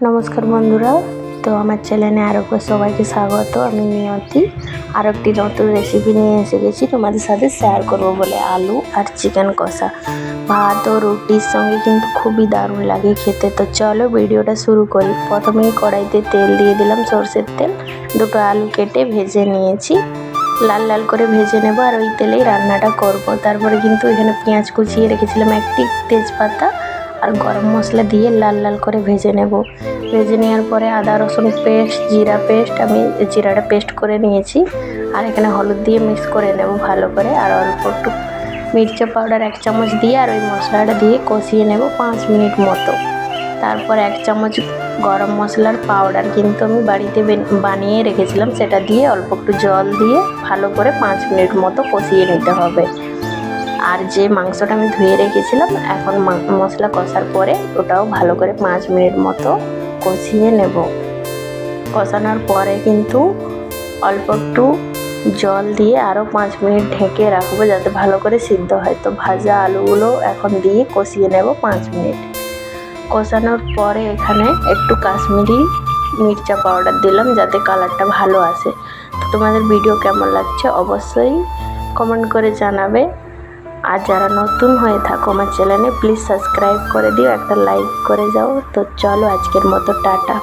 নমস্কার বন্ধুরা, তো আমার চ্যানেলে আরেকবার সবাইকে স্বাগত। আমি নিয়তি আর একটি নতুন রেসিপি নিয়ে এসে গেছি তোমাদের সাথে শেয়ার করব বলে। আলু আর চিকেন কষা ভাত ও রুটির সঙ্গে কিন্তু খুবই দারুণ লাগে খেতে। তো চলো ভিডিওটা শুরু করি। প্রথমেই কড়াইতে তেল দিয়ে দিলাম, সরষের তেল। দুটো আলু কেটে ভেজে নিয়েছি, লাল লাল করে ভেজে নেব আর ওই তেলেই রান্নাটা করব। তারপরে কিন্তু এখানে পেঁয়াজ কুচিয়ে রেখেছিলাম, একটি তেজপাতা আর গরম মশলা দিয়ে লাল লাল করে ভেজে নেব। ভেজে নেওয়ার পরে আদা রসুন পেস্ট, জিরা পেস্ট, আমি জিরাটা পেস্ট করে নিয়েছি আর এখানে হলুদ দিয়ে মিক্স করে নেব ভালো করে। আর অল্প একটু মির্চা পাউডার 1 চামচ দিয়ে আর ওই মশলাটা দিয়ে কষিয়ে নেব 5 মিনিট মতো। তারপর 1 চামচ গরম মশলার পাউডার কিন্তু আমি বাড়িতে বানিয়ে রেখেছিলাম, সেটা দিয়ে অল্প একটু জল দিয়ে ভালো করে 5 মিনিট মতো কষিয়ে নিতে হবে। আর যে মাংসটা আমি ধুয়ে রেখেছিলাম, এখন মশলা কষার পরে ওটাও ভালো করে 5 মিনিট মতো কষিয়ে নেব। কষানোর পরে কিন্তু অল্প একটু জল দিয়ে আরও 5 মিনিট ঢেকে রাখবো যাতে ভালো করে সিদ্ধ হয়। তো ভাজা আলুগুলো এখন দিয়ে কষিয়ে নেব 5 মিনিট। কষানোর পরে এখানে একটু কাশ্মীরি মির্চা পাউডার দিলাম যাতে কালারটা ভালো আসে। তো তোমাদের ভিডিও কেমন লাগছে অবশ্যই কমেন্ট করে জানাবে। আর যারা নতুন হয়ে থাকো আমার চ্যানেলে প্লিজ সাবস্ক্রাইব করে দিও, একটা লাইক করে যাও। তো চলো আজকের মতো টাটা।